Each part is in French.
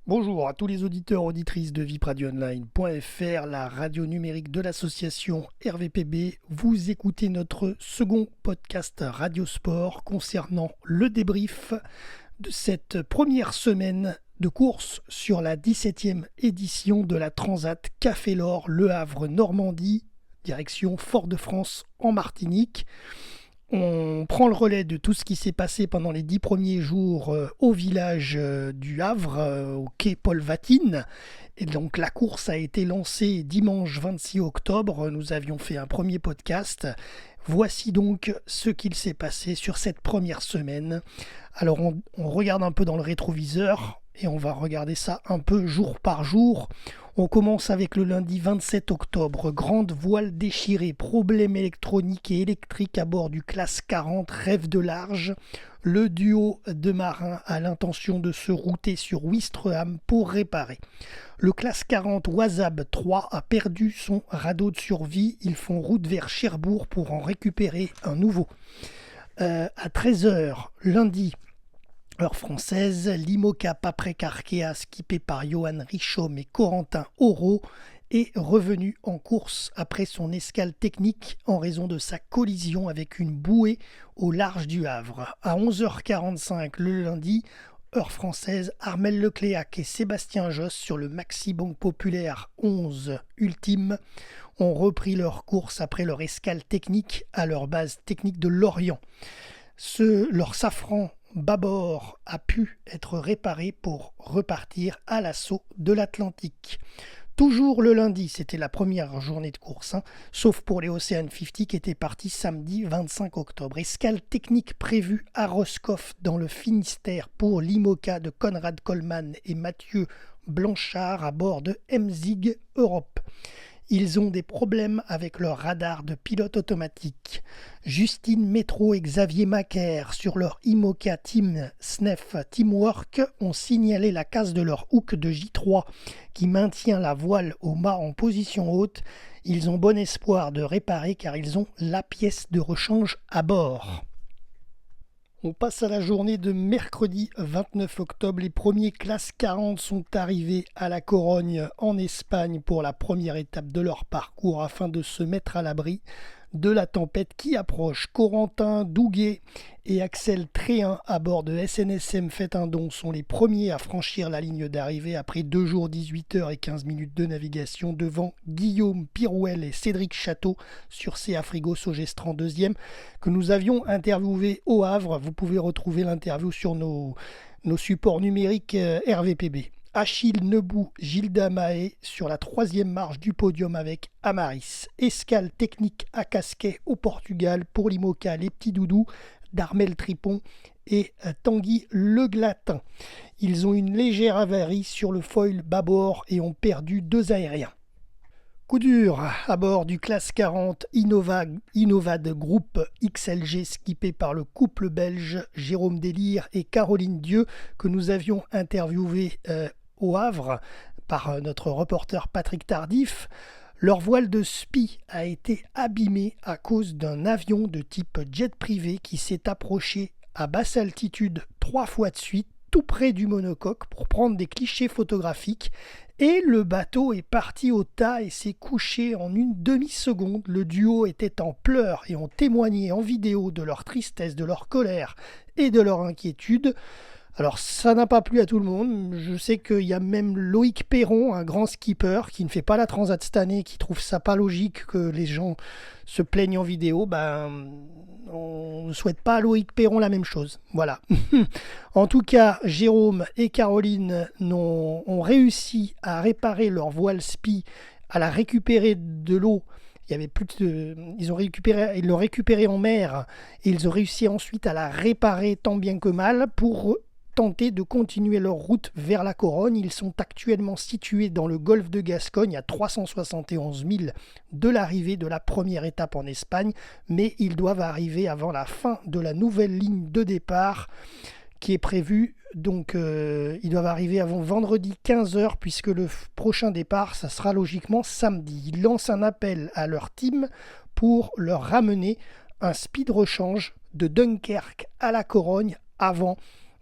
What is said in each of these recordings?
Bonjour à tous les auditeurs auditrices de vipradioonline.fr, la radio numérique de l'association RVPB. Vous écoutez notre second podcast Radio Sport concernant le débrief de cette première semaine de course sur la 17e édition de la Transat Café l'Or Le Havre Normandie, direction Fort-de-France en Martinique. On prend le relais de tout ce qui s'est passé pendant les 10 premiers jours au village du Havre, au quai Paul Vatine. Et donc la course a été lancée dimanche 26 octobre. Nous avions fait un premier podcast. Voici donc ce qu'il s'est passé sur cette première semaine. Alors on regarde un peu dans le rétroviseur et on va regarder ça un peu jour par jour. On commence avec le lundi 27 octobre. Grande voile déchirée, problème électronique et électrique à bord du classe 40 Rêve de large. Le duo de marins a l'intention de se router sur Ouistreham pour réparer. Le classe 40 Wasab 3 a perdu son radeau de survie. Ils font route vers Cherbourg pour en récupérer un nouveau. À 13h, lundi, heure française, l'IMOCA Paprec Arkea, skippé par Johan Richomme et Corentin Auro, est revenu en course après son escale technique en raison de sa collision avec une bouée au large du Havre. À 11h45 le lundi, heure française, Armel Lecléac et Sébastien Josse sur le Maxi Banque Populaire 11 Ultime ont repris leur course après leur escale technique à leur base technique de Lorient. Leur safran bâbord a pu être réparé pour repartir à l'assaut de l'Atlantique. Toujours le lundi, c'était la première journée de course, sauf pour les Ocean 50 qui étaient partis samedi 25 octobre. Escale technique prévue à Roscoff dans le Finistère pour l'IMOCA de Conrad Coleman et Mathieu Blanchard à bord de MZIG Europe. Ils ont des problèmes avec leur radar de pilote automatique. Justine Métro et Xavier Macaire sur leur IMOCA Team SNEF Teamwork ont signalé la casse de leur hook de J3 qui maintient la voile au mât en position haute. Ils ont bon espoir de réparer car ils ont la pièce de rechange à bord. On passe à la journée de mercredi 29 octobre. Les premiers classes 40 sont arrivés à la Corogne en Espagne pour la première étape de leur parcours afin de se mettre à l'abri de la tempête qui approche. Corentin Douguet et Axel Tréhin à bord de SNSM Faites un don sont les premiers à franchir la ligne d'arrivée après 2 jours 18 heures et 15 minutes de navigation devant Guillaume Pirouel et Cédric Château sur CA Frigo Sogestran 2e que nous avions interviewé au Havre. Vous pouvez retrouver l'interview sur nos supports numériques RVPB. Achille Nebou, Gilda Mahé sur la 3e marche du podium avec Amaris. Escale technique à Casquet au Portugal pour l'IMOCA Les Petits Doudous d'Armel Tripon et Tanguy Le Glatin. Ils ont une légère avarie sur le foil bâbord et ont perdu 2 aériens. Coup dur à bord du classe 40 Innovad Group XLG skippé par le couple belge Jérôme Délire et Caroline Dieu que nous avions interviewé au Havre par notre reporter Patrick Tardif. Leur voile de spi a été abîmée à cause d'un avion de type jet privé qui s'est approché à basse altitude 3 fois de suite, tout près du monocoque pour prendre des clichés photographiques. Et le bateau est parti au tas et s'est couché en une demi-seconde. Le duo était en pleurs et ont témoigné en vidéo de leur tristesse, de leur colère et de leur inquiétude. Alors ça n'a pas plu à tout le monde. Je sais qu'il y a même Loïc Perron, un grand skipper qui ne fait pas la Transat cette année, qui trouve ça pas logique que les gens se plaignent en vidéo. On ne souhaite pas à Loïc Perron la même chose. Voilà. En tout cas, Jérôme et Caroline ont réussi à réparer leur voile spi, à la récupérer de l'eau. Il y avait ils l'ont récupéré en mer et ils ont réussi ensuite à la réparer tant bien que mal pour tenter de continuer leur route vers la Corogne. Ils sont actuellement situés dans le golfe de Gascogne à 371 milles de l'arrivée de la première étape en Espagne, mais ils doivent arriver avant la fin de la nouvelle ligne de départ qui est prévue. Donc ils doivent arriver avant vendredi 15h puisque le prochain départ, ça sera logiquement samedi. Ils lancent un appel à leur team pour leur ramener un speed rechange de Dunkerque à la Corogne avant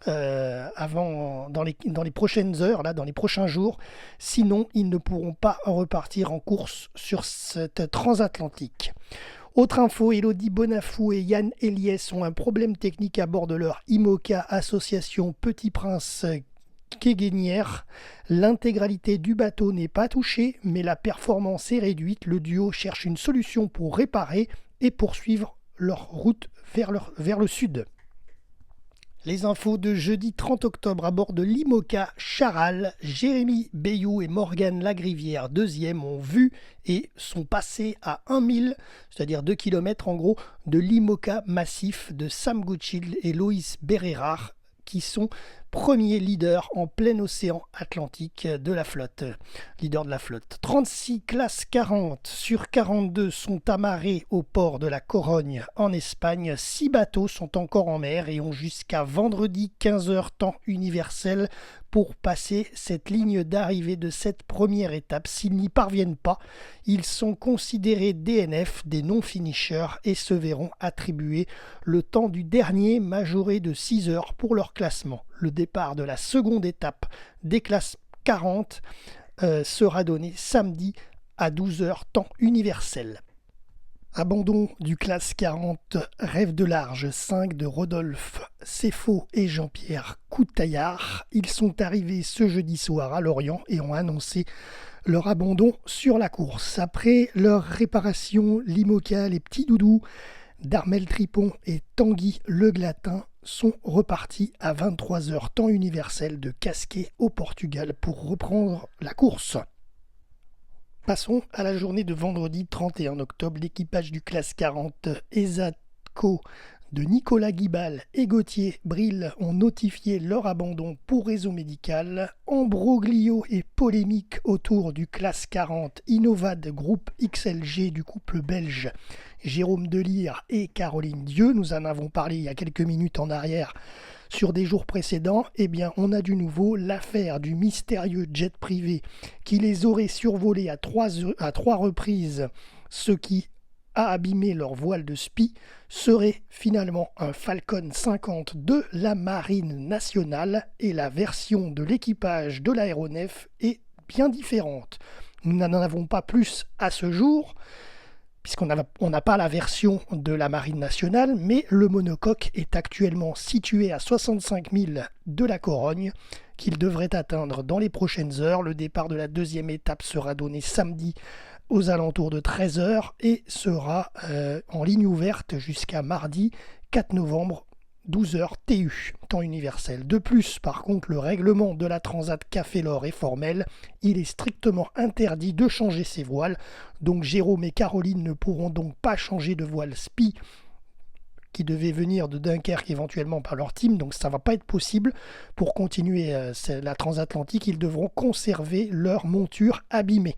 dans les prochaines heures, là, dans les prochains jours. Sinon, ils ne pourront pas repartir en course sur cette transatlantique. Autre info, Elodie Bonafou et Yann Eliès ont un problème technique à bord de leur IMOCA association Petit Prince Quéguenière. L'intégralité du bateau n'est pas touchée, mais la performance est réduite. Le duo cherche une solution pour réparer et poursuivre leur route vers le sud. Les infos de jeudi 30 octobre à bord de l'IMOCA Charal, Jérémy Bayou et Morgane Lagrivière, deuxième, ont vu et sont passés à 1000, c'est-à-dire 2 km en gros, de l'IMOCA massif de Sam Goodchild et Loïs Berrérard, qui sont premiers leaders en plein océan Atlantique de la flotte, leader de la flotte. 36 classes 40 sur 42 sont amarrées au port de la Corogne en Espagne. 6 bateaux sont encore en mer et ont jusqu'à vendredi 15h temps universel pour passer cette ligne d'arrivée de cette première étape. S'ils n'y parviennent pas, ils sont considérés DNF, des non-finishers, et se verront attribuer le temps du dernier majoré de 6 heures pour leur classement. Le départ de la seconde étape des classes 40 sera donné samedi à 12h temps universel. Abandon du classe 40 Rêve de large 5 de Rodolphe Seffo et Jean-Pierre Coutaillard. Ils sont arrivés ce jeudi soir à Lorient et ont annoncé leur abandon sur la course. Après leur réparation, l'IMOCA, les petits doudous d'Armel Tripon et Tanguy Le Glatin sont repartis à 23h temps universel de Casquet au Portugal pour reprendre la course. Passons à la journée de vendredi 31 octobre. L'équipage du classe 40 ESATCO de Nicolas Guibal et Gauthier Bril ont notifié leur abandon pour raison médicale. Ambroglio et polémique autour du classe 40 Innovad groupe XLG du couple belge Jérôme Delire et Caroline Dieu. Nous en avons parlé il y a quelques minutes en arrière sur des jours précédents. Eh bien, on a du nouveau l'affaire du mystérieux jet privé qui les aurait survolés à trois reprises, ce qui a abîmé leur voile de spi, serait finalement un Falcon 50 de la Marine nationale, et la version de l'équipage de l'aéronef est bien différente. Nous n'en avons pas plus à ce jour, puisqu'on n'a pas la version de la Marine nationale, mais le monocoque est actuellement situé à 65 000 de la Corogne, qu'il devrait atteindre dans les prochaines heures. Le départ de la deuxième étape sera donné samedi aux alentours de 13h et sera en ligne ouverte jusqu'à mardi 4 novembre 12h TU, temps universel. De plus, par contre, le règlement de la Transat Café L'Or est formel. Il est strictement interdit de changer ses voiles. Donc Jérôme et Caroline ne pourront donc pas changer de voile SPI qui devait venir de Dunkerque éventuellement par leur team. Donc ça ne va pas être possible. Pour continuer la transatlantique, ils devront conserver leur monture abîmée.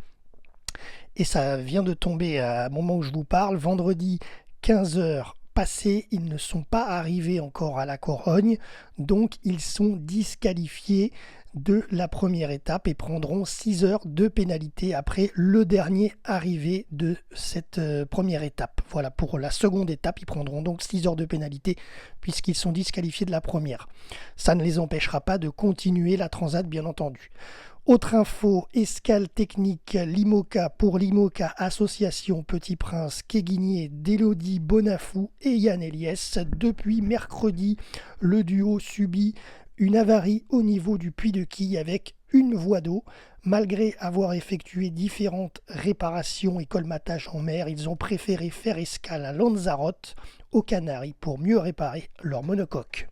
Et ça vient de tomber à un moment où je vous parle, vendredi 15h passé, ils ne sont pas arrivés encore à la Corogne, donc ils sont disqualifiés de la première étape et prendront 6 heures de pénalité après le dernier arrivé de cette première étape. Voilà, pour la seconde étape, ils prendront donc 6 heures de pénalité puisqu'ils sont disqualifiés de la première. Ça ne les empêchera pas de continuer la transat, bien entendu. Autre info, escale technique l'IMOCA pour l'IMOCA Association Petit Prince Quéguinier d'Elodie Bonafou et Yann Eliès. Depuis mercredi, le duo subit une avarie au niveau du puits de quille avec une voie d'eau. Malgré avoir effectué différentes réparations et colmatages en mer, ils ont préféré faire escale à Lanzarote, aux Canaries, pour mieux réparer leur monocoque.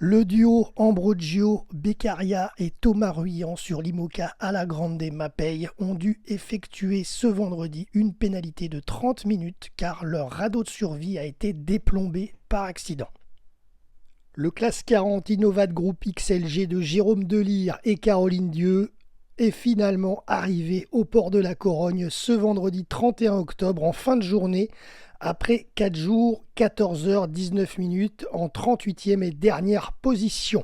Le duo Ambrogio Beccaria et Thomas Ruyant sur l'IMOCA à la Grande Mapei ont dû effectuer ce vendredi une pénalité de 30 minutes car leur radeau de survie a été déplombé par accident. Le classe 40 Innovad Group XLG de Jérôme Delire et Caroline Dieu est finalement arrivé au port de la Corogne ce vendredi 31 octobre en fin de journée après 4 jours, 14h19 en 38e et dernière position.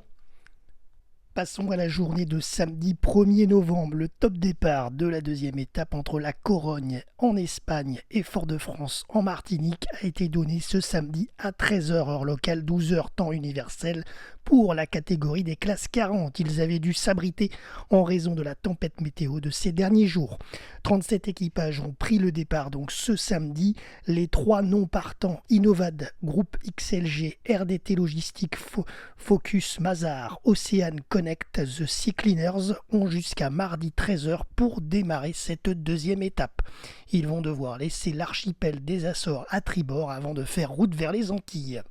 Passons à la journée de samedi 1er novembre. Le top départ de la deuxième étape entre la Corogne en Espagne et Fort-de-France en Martinique a été donné ce samedi à 13h heure locale, 12h temps universel pour la catégorie des classes 40. Ils avaient dû s'abriter en raison de la tempête météo de ces derniers jours. 37 équipages ont pris le départ donc ce samedi. Les 3 non partants Innovad, Groupe XLG, RDT Logistique, Focus Mazar, Océane Connect, The Sea Cleaners ont jusqu'à mardi 13h pour démarrer cette deuxième étape. Ils vont devoir laisser l'archipel des Açores à tribord avant de faire route vers les Antilles.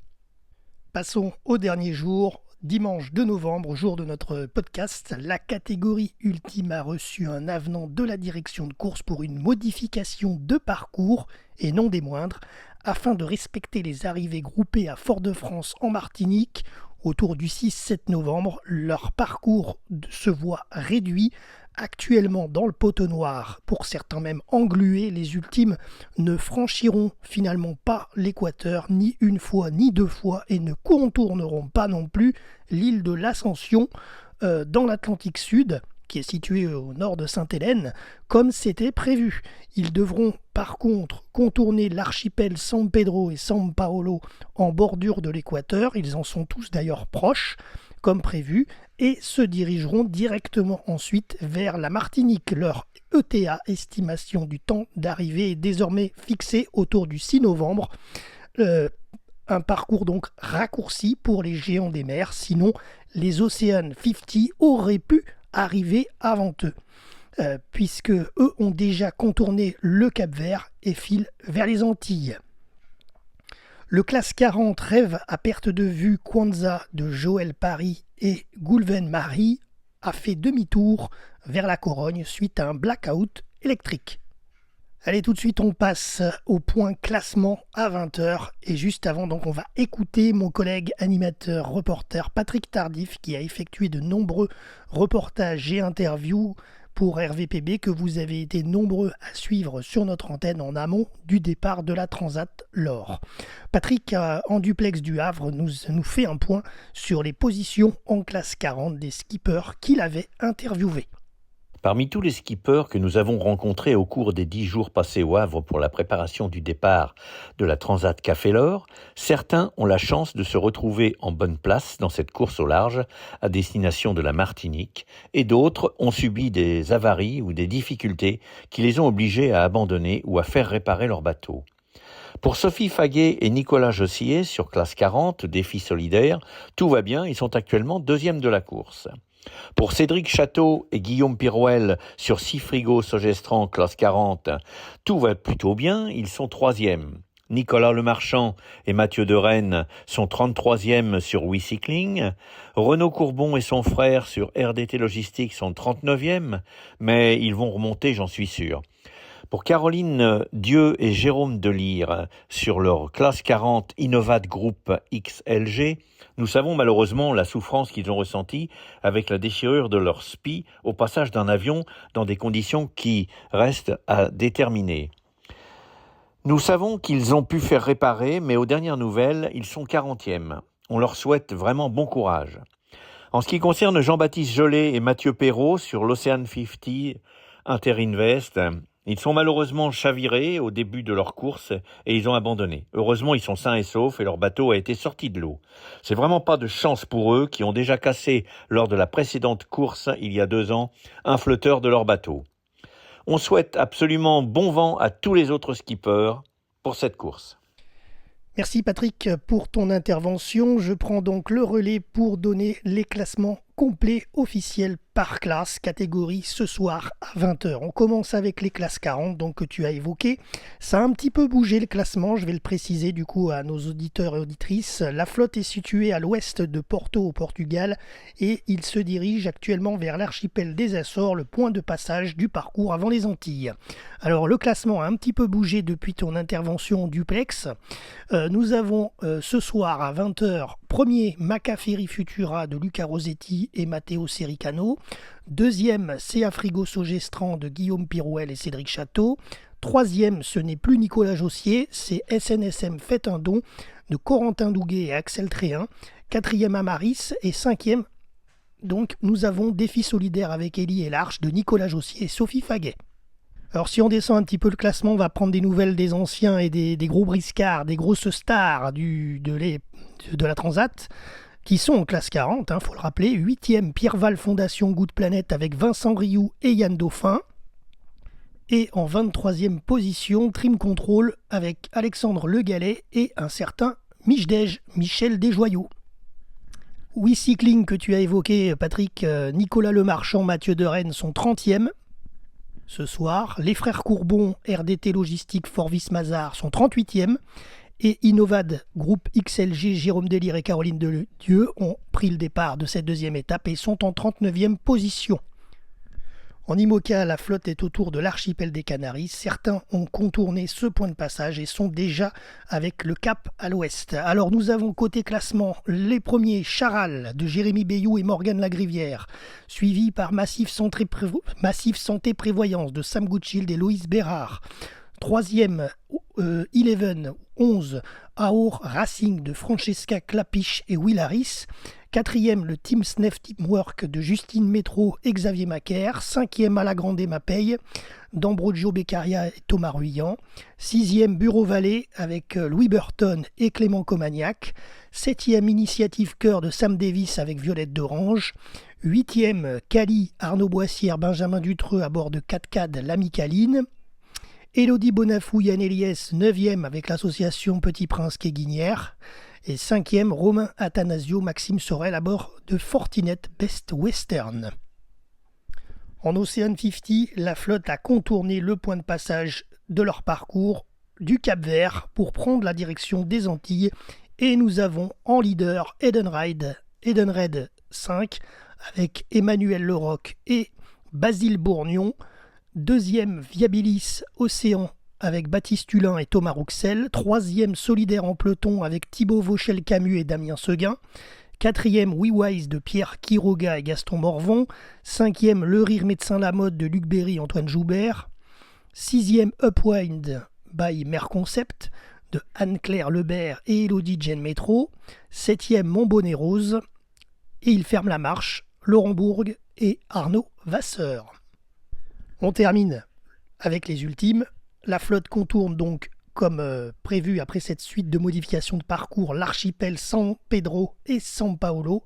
Passons au dernier jour. Dimanche 2 novembre, jour de notre podcast, la catégorie ultime a reçu un avenant de la direction de course pour une modification de parcours, et non des moindres, afin de respecter les arrivées groupées à Fort-de-France en Martinique. Autour du 6-7 novembre, leur parcours se voit réduit. Actuellement dans le poteau noir, pour certains même englués, les ultimes ne franchiront finalement pas l'équateur ni une fois ni deux fois et ne contourneront pas non plus l'île de l'Ascension dans l'Atlantique Sud, qui est située au nord de Sainte-Hélène, comme c'était prévu. Ils devront par contre contourner l'archipel San Pedro et San Paolo en bordure de l'équateur, ils en sont tous d'ailleurs proches, comme prévu, et se dirigeront directement ensuite vers la Martinique. Leur ETA, estimation du temps d'arrivée, est désormais fixée autour du 6 novembre. Un parcours donc raccourci pour les géants des mers, sinon les Ocean 50 auraient pu arriver avant eux, puisque eux ont déjà contourné le Cap-Vert et filent vers les Antilles. Le classe 40 Rêve à perte de vue Kwanzaa de Joël Paris et Goulven Marie a fait demi-tour vers la Corogne suite à un blackout électrique. Allez, tout de suite on passe au point classement à 20h et juste avant donc on va écouter mon collègue animateur reporter Patrick Tardif qui a effectué de nombreux reportages et interviews pour RVPB que vous avez été nombreux à suivre sur notre antenne en amont du départ de la Transat L'Or. Patrick, en duplex du Havre, nous fait un point sur les positions en classe 40 des skippers qu'il avait interviewés. Parmi tous les skippers que nous avons rencontrés au cours des 10 jours passés au Havre pour la préparation du départ de la Transat Café L'Or, certains ont la chance de se retrouver en bonne place dans cette course au large à destination de la Martinique et d'autres ont subi des avaries ou des difficultés qui les ont obligés à abandonner ou à faire réparer leur bateau. Pour Sophie Faguet et Nicolas Jossillet sur classe 40, défi solidaire, tout va bien, ils sont actuellement 2e de la course. Pour Cédric Château et Guillaume Pirouel sur 6 frigos Sogestran classe 40, tout va plutôt bien, ils sont 3e. Nicolas Lemarchand et Mathieu de Rennes sont 33e sur WeCycling. Renaud Courbon et son frère sur RDT Logistique sont 39e, mais ils vont remonter, j'en suis sûr. Pour Caroline Dieu et Jérôme Delire sur leur classe 40 Innovat Group XLG, nous savons malheureusement la souffrance qu'ils ont ressentie avec la déchirure de leur SPI au passage d'un avion dans des conditions qui restent à déterminer. Nous savons qu'ils ont pu faire réparer, mais aux dernières nouvelles, ils sont 40e. On leur souhaite vraiment bon courage. En ce qui concerne Jean-Baptiste Jolet et Mathieu Perrault sur l'Ocean 50 Interinvest, ils sont malheureusement chavirés au début de leur course et ils ont abandonné. Heureusement, ils sont sains et saufs et leur bateau a été sorti de l'eau. C'est vraiment pas de chance pour eux qui ont déjà cassé lors de la précédente course, il y a 2 ans, un flotteur de leur bateau. On souhaite absolument bon vent à tous les autres skippers pour cette course. Merci Patrick pour ton intervention. Je prends donc le relais pour donner les classements complets officiels par classe, catégorie ce soir à 20h. On commence avec les classes 40 donc, que tu as évoquées. Ça a un petit peu bougé le classement, je vais le préciser du coup à nos auditeurs et auditrices. La flotte est située à l'ouest de Porto au Portugal et il se dirige actuellement vers l'archipel des Açores, le point de passage du parcours avant les Antilles. Alors le classement a un petit peu bougé depuis ton intervention en duplex. Nous avons ce soir à 20h, premier Maca Ferry Futura de Luca Rossetti et Matteo Serricano. Deuxième, CA Frigo Sogestran de Guillaume Pirouel et Cédric Château. Troisième, ce n'est plus Nicolas Jossier, c'est SNSM Faites un don de Corentin Douguet et Axel Tréhin. Quatrième, Amaris. Et cinquième, Donc nous avons Défi solidaire avec Élie et l'Arche de Nicolas Jossier et Sophie Faguet. Alors si on descend un petit peu le classement, on va prendre des nouvelles des anciens et des gros briscards, des grosses stars de la Transat, qui sont en classe 40, faut le rappeler. 8e, Pierre-Val Fondation Good Planet avec Vincent Rioux et Yann Dauphin. Et en 23e position, Trim Control avec Alexandre Le Gallet et un certain Michel Desjoyaux. WeCycling que tu as évoqué, Patrick, Nicolas Lemarchand, Mathieu Derennes sont 30e. Ce soir, les frères Courbon, RDT Logistique, Forvis Mazar sont 38e. Et Innovad, groupe XLG, Jérôme Délire et Caroline Deledieu ont pris le départ de cette deuxième étape et sont en 39e position. En IMOCA, la flotte est autour de l'archipel des Canaries. Certains ont contourné ce point de passage et sont déjà avec le cap à l'ouest. Alors nous avons côté classement les premiers Charal de Jérémy Bayou et Morgane Lagrivière, suivi par Massif Santé Prévoyance de Sam Goodchild et Loïs Bérard. Troisième, 11, Aour Racing de Francesca Clapiche et Will Harris. Quatrième, le Team Snef Teamwork de Justine Métro et Xavier Macaire. Cinquième, Alagrande Mapeille d'Ambrogio Beccaria et Thomas Ruyant. Sixième, Bureau Vallée avec Louis Burton et Clément Comagnac. Septième, Initiative Cœur de Sam Davis avec Violette d'Orange. Huitième, Cali, Arnaud Boissière, Benjamin Dutreux à bord de 4CAD L'Amicaline. Élodie Bonafou, Yann Eliès, 9e avec l'association Petit Prince Quai-Guinière. Et 5e, Romain Athanasio, Maxime Sorel à bord de Fortinet Best Western. En Ocean 50, la flotte a contourné le point de passage de leur parcours du Cap-Vert pour prendre la direction des Antilles. Et nous avons en leader Edenred 5 avec Emmanuel Leroc et Basile Bourgnon. Deuxième, Viabilis Océan avec Baptiste Hulin et Thomas Rouxel. Troisième, Solidaire en peloton avec Thibaut Vauchel-Camus et Damien Seguin. Quatrième, WeWise de Pierre Quiroga et Gaston Morvon. Cinquième, Le Rire Médecin Lamotte de Luc Berry et Antoine Joubert. Sixième, Upwind by Merconcept de Anne-Claire Lebert et Élodie Jane Métro. Septième, Mon Bonnet Rose. Et il ferme la marche, Laurent Bourg et Arnaud Vasseur. On termine avec les ultimes. La flotte contourne donc, comme prévu après cette suite de modifications de parcours, l'archipel San Pedro et San Paolo.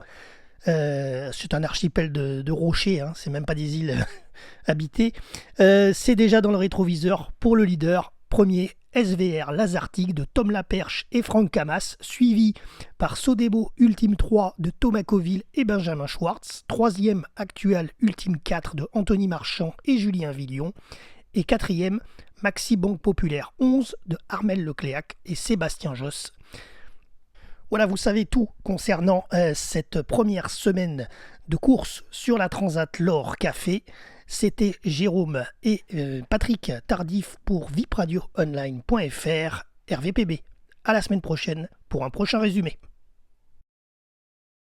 C'est un archipel de rochers, c'est même pas des îles habitées. C'est déjà dans le rétroviseur pour le leader. Premier, SVR Lazartique de Tom Laperche et Franck Camas, suivi par Sodebo Ultime 3 de Thomas Coville et Benjamin Schwartz. Troisième, Actual Ultime 4 de Anthony Marchand et Julien Villion. Et quatrième, Maxi Banque Populaire 11 de Armel Lecléac et Sébastien Josse. Voilà, vous savez tout concernant cette première semaine de course sur la Transat L'Or Café. C'était Jérôme et Patrick Tardif pour vipradioonline.fr RVPB. À la semaine prochaine pour un prochain résumé.